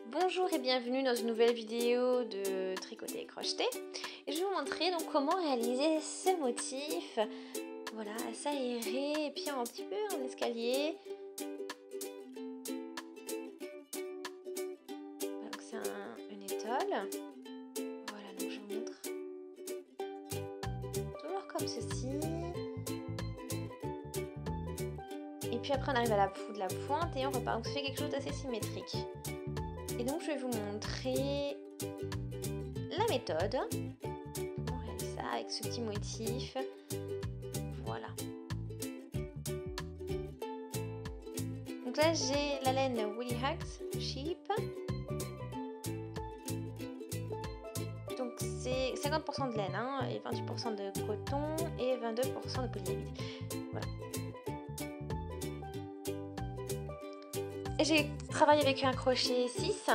Bonjour et bienvenue dans une nouvelle vidéo de tricoter et crocheter. Et je vais vous montrer donc comment réaliser ce motif. Voilà, assez aéré et puis un petit peu en escalier. Donc c'est une étole. Voilà, donc je vous montre. Toujours comme ceci. Et puis après on arrive à la de la pointe et on repart. Donc ça fait quelque chose d'assez symétrique. Et donc je vais vous montrer la méthode. Comment réaliser ça avec ce petit motif. Voilà. Donc là j'ai la laine Woolly Hugs Sheep. Donc c'est 50% de laine hein, et 28% de coton et 22% de polyamide. Voilà. Et j'ai travaillé avec un crochet 6.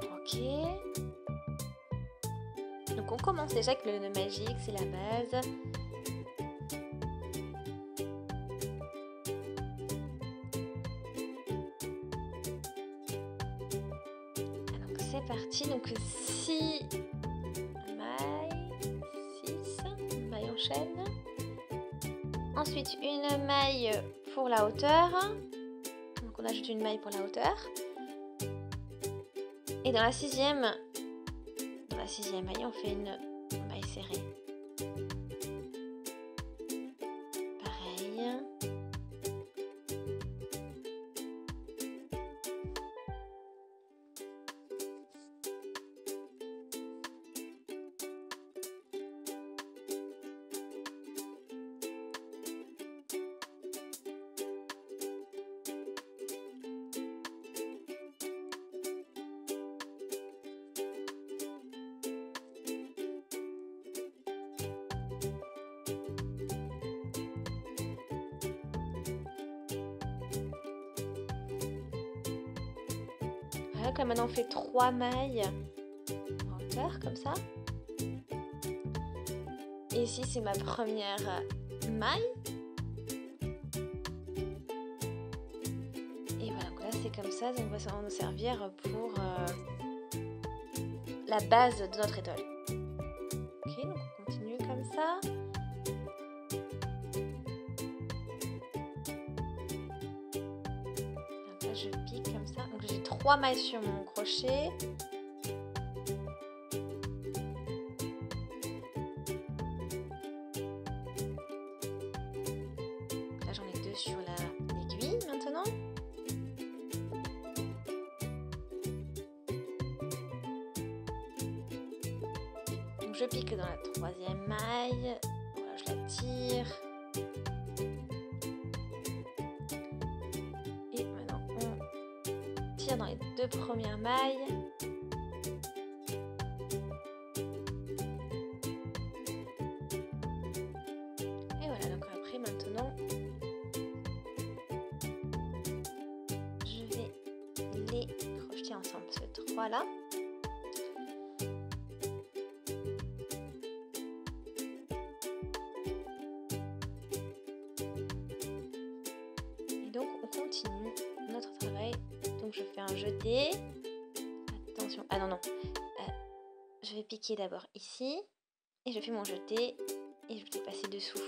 Ok. Donc on commence déjà avec le nœud magique, c'est la base. C'est parti, donc 6 mailles, 6 mailles en chaîne. Ensuite une maille pour la hauteur. Donc on ajoute une maille pour la hauteur. Et dans la sixième maille, on fait une maille serrée. Pareil. Voilà, comme maintenant on fait 3 mailles en hauteur comme ça. Et ici c'est ma première maille. Et voilà, donc là c'est comme ça, donc on va s'en servir pour la base de notre étole. Ok, donc on continue comme ça. Donc là je pique comme ça, donc j'ai 3 mailles sur mon crochet. Là j'en ai 2 sur l'aiguille maintenant. Donc je pique dans la 3e maille. Voilà, je la tire. Et maintenant on tire dans les 2 premières mailles. Et voilà, donc après maintenant je vais les crocheter ensemble, ces 3 là. Et donc on continue notre travail. Donc je fais un jeté. Attention, ah non, je vais piquer d'abord ici. Et je fais mon jeté. Et je vais passer dessous.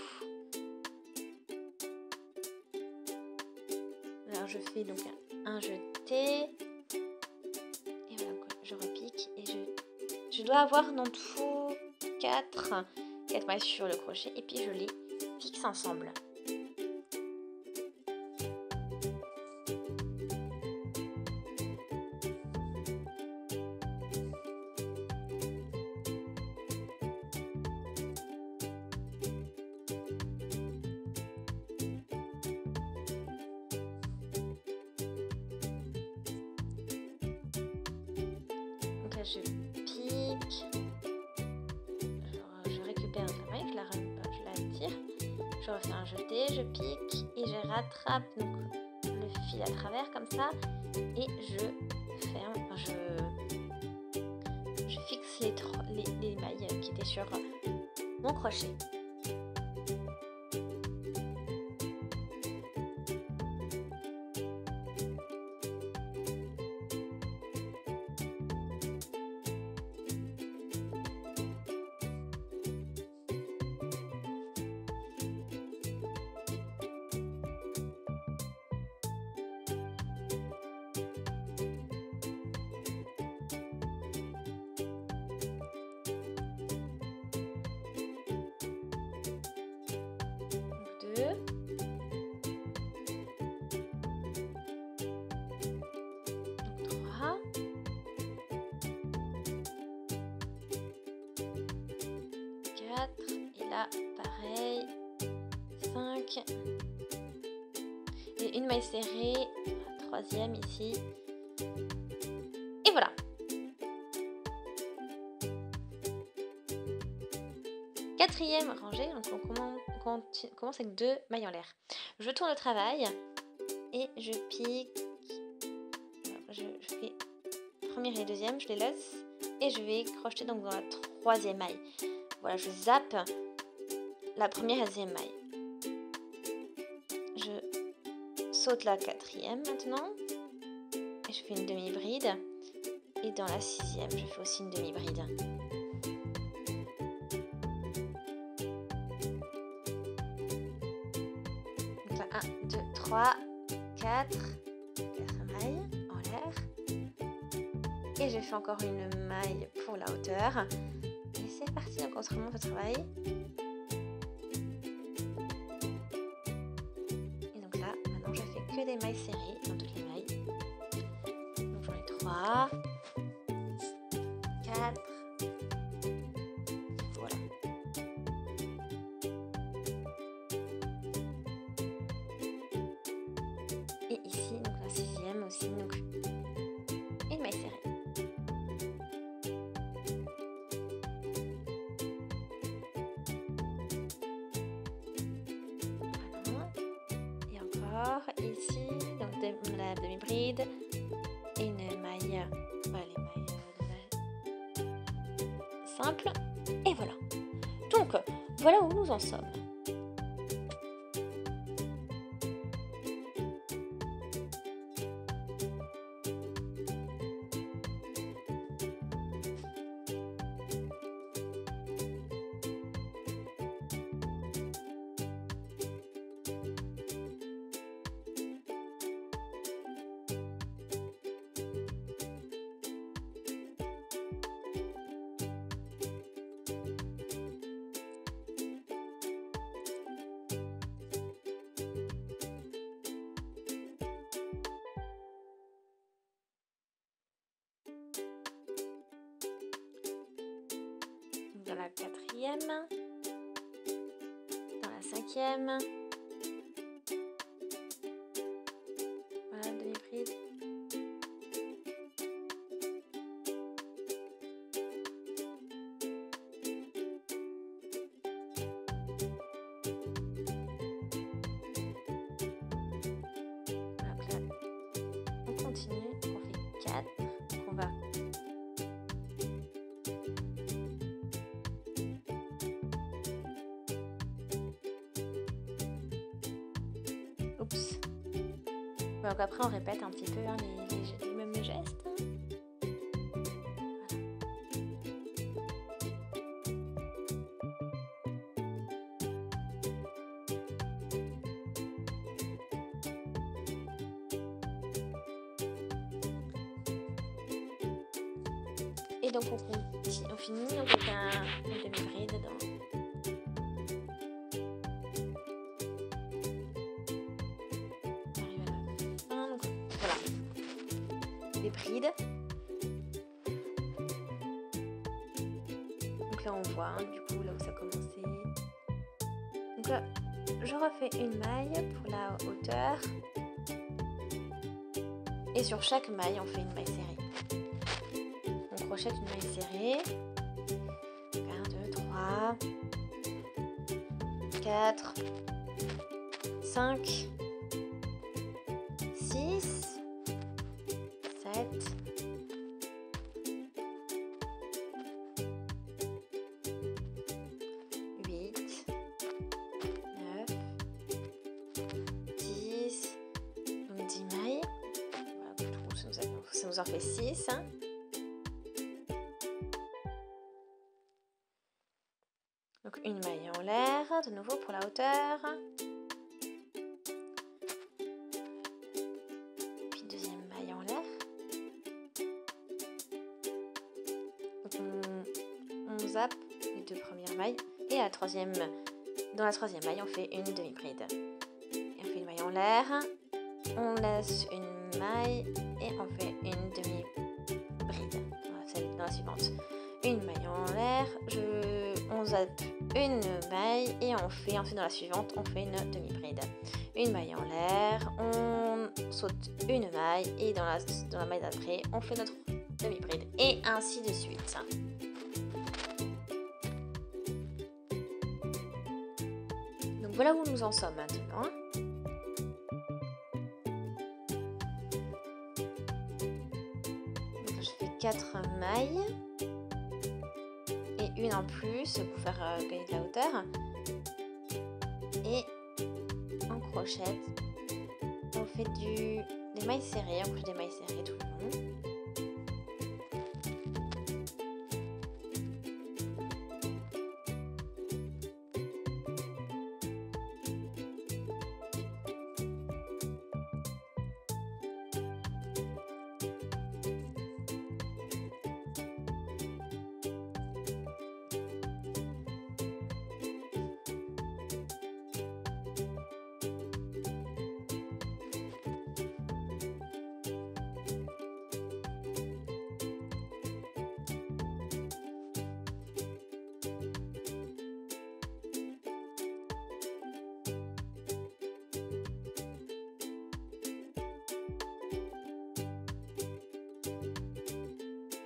Alors je fais donc un jeté. Et voilà, je repique. Et je dois avoir dans tout 4 mailles sur le crochet. Et puis je les fixe ensemble. Je pique, je récupère la maille, je la tire, je refais un jeté, je pique et je rattrape donc le fil à travers comme ça et je ferme, enfin, je fixe les mailles qui étaient sur mon crochet. Et là pareil 5 et une maille serrée, la troisième ici et voilà. Quatrième rangée, donc on commence avec 2 mailles en l'air. Je tourne le travail et je pique, je fais première et deuxième, je les laisse et je vais crocheter donc dans la troisième maille. Voilà, je zappe la première et la deuxième maille. Je saute la quatrième maintenant. Et je fais une demi-bride. Et dans la sixième, je fais aussi une demi-bride. Donc là, 1, 2, 3, 4 mailles en l'air. Et je fais encore une maille pour la hauteur. Et c'est parti, donc on se remonte au travail. Et donc là, maintenant je fais que des mailles serrées dans toutes les mailles. Donc j'en ai 3, 4, voilà. Et ici, donc la sixième aussi, donc une maille serrée. Ici, donc la demi-bride et une maille, voilà, les mailles simples, et voilà. Donc, voilà où nous en sommes. Dans la quatrième, dans la cinquième, voilà, demi-bride. Donc là, on continue, on fait 4, on va donc après on répète un petit peu hein, les mêmes gestes. Et donc on finit donc avec une demi-bride dans... Des brides. Donc là on voit hein, du coup là où ça a commencé. Donc là je refais une maille pour la hauteur et sur chaque maille on fait une maille serrée. On crochette une maille serrée. 1, 2, 3, 4, 5, 6 vous en faites 6. Donc une maille en l'air, de nouveau pour la hauteur. Puis deuxième maille en l'air. Donc on zappe les 2 premières mailles. Et la troisième, dans la troisième maille, on fait une demi-bride. Et on fait une maille en l'air. On laisse une maille et on fait une demi-bride. Celle dans la suivante. Une maille en l'air, on zappe une maille et on fait ensuite dans la suivante, on fait une demi-bride. Une maille en l'air, on saute une maille et dans la maille d'après, on fait notre demi-bride et ainsi de suite. Donc voilà où nous en sommes maintenant. Donc je fais 4 mailles. Et une en plus pour faire gagner de la hauteur. Et en crochette, on fait des mailles serrées, on couche des mailles serrées tout le long.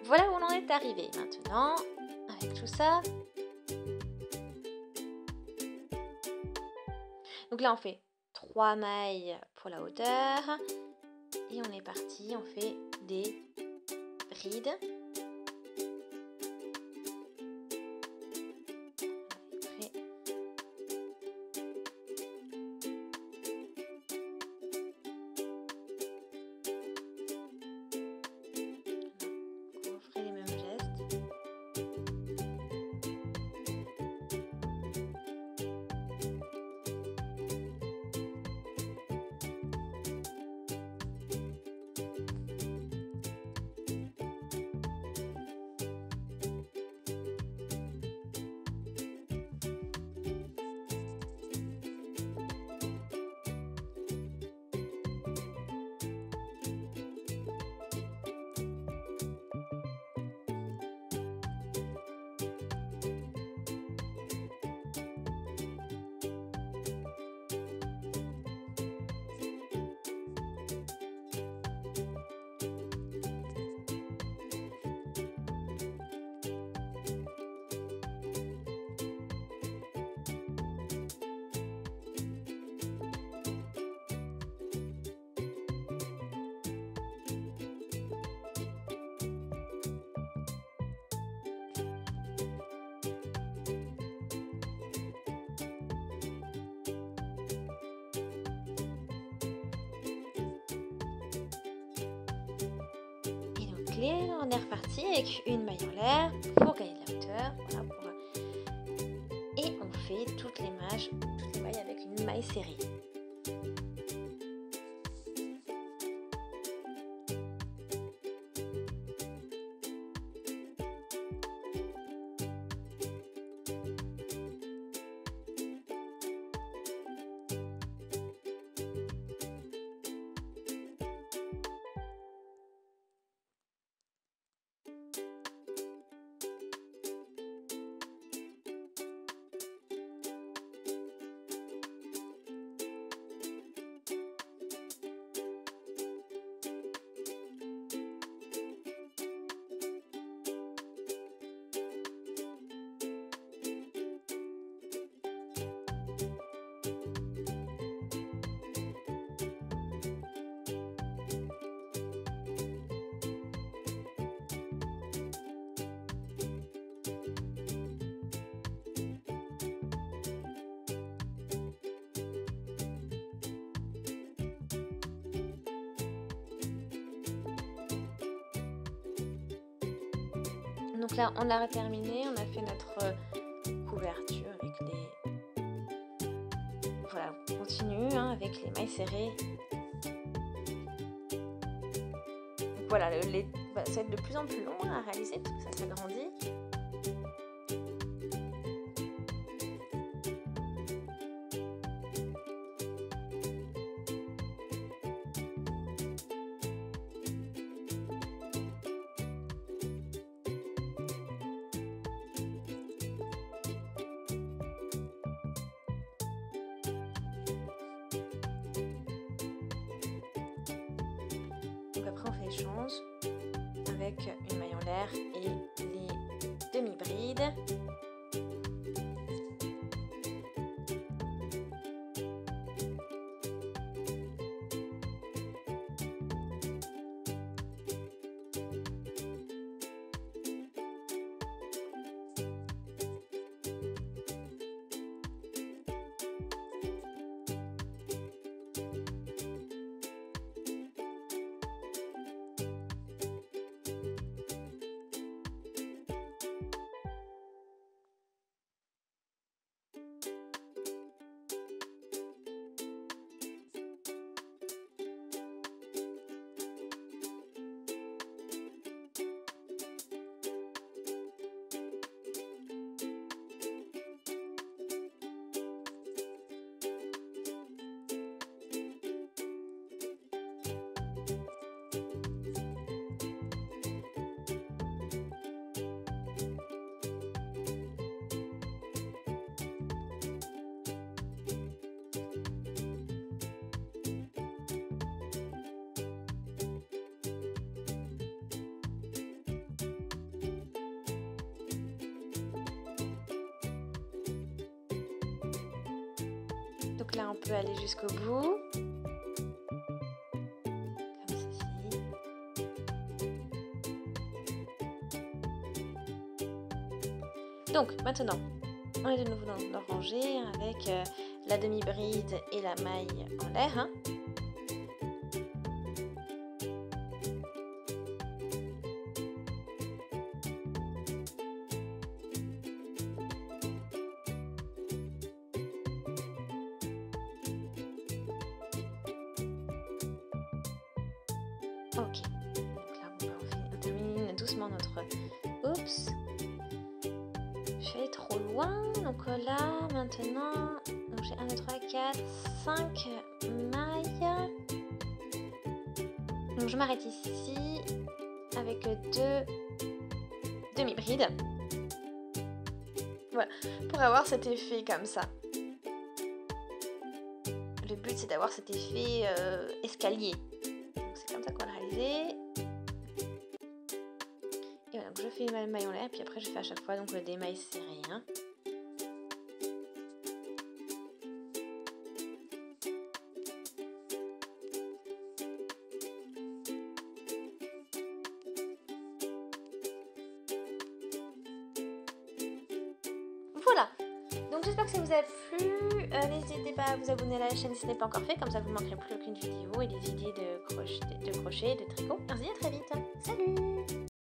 Voilà où on en est arrivé maintenant avec tout ça. Donc là on fait 3 mailles pour la hauteur et on est parti, on fait des brides. On est reparti avec une maille en l'air pour gagner de la hauteur. Voilà, et on fait toutes les mailles avec une maille serrée. Donc là, on a terminé, on a fait notre couverture avec les... Voilà, on continue hein, avec les mailles serrées. Donc voilà, ça va être de plus en plus long à réaliser parce que ça s'agrandit. Donc après on fait échange avec une maille en l'air et les demi-brides. Donc là, on peut aller jusqu'au bout. Comme ceci. Donc maintenant, on est de nouveau dans le rangée avec la demi-bride et la maille en l'air. Hein. Ok, donc là on termine doucement notre... Oups, je suis allée trop loin, donc là maintenant, j'ai 1, 2, 3, 4, 5 mailles. Donc je m'arrête ici avec 2 demi-brides. Voilà, pour avoir cet effet comme ça. Le but c'est d'avoir cet effet escalier. C'est comme ça qu'on va le réaliser. Et voilà, donc je fais une maille en l'air, puis après je fais à chaque fois donc des mailles serrées. Hein. Voilà. Donc j'espère que ça vous a plu, n'hésitez pas à vous abonner à la chaîne si ce n'est pas encore fait, comme ça vous ne manquerez plus aucune vidéo et des idées de crochet, de tricot. Merci, à très vite, salut!